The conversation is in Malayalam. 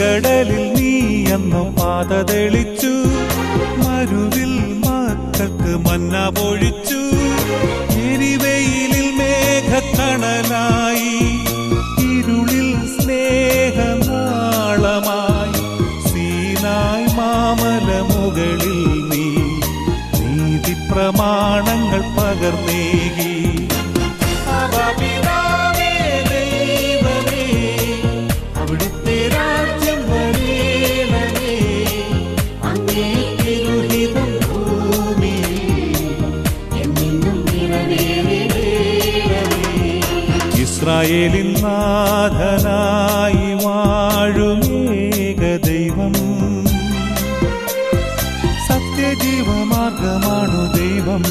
ചെങ്കടലിൽ നീ അന്നു പാത തെളിച്ചു, മരുവിൽ മക്കൾക്ക് മന്ന പൊഴിച്ചു. എരിവെയിലിൽ മേഘക്കണലായി, ഇരുളിൽ സ്നേഹനാളമായി, സീനായ് മാമല മുകളിൽ നീ നീതി പ്രമാണങ്ങൾ പകർന്നേകി. ഇസ്രായേലിൻ നാഥനായി വാഴുമേക ദൈവം, സത്യജീവമാർഗമാണു ദൈവം.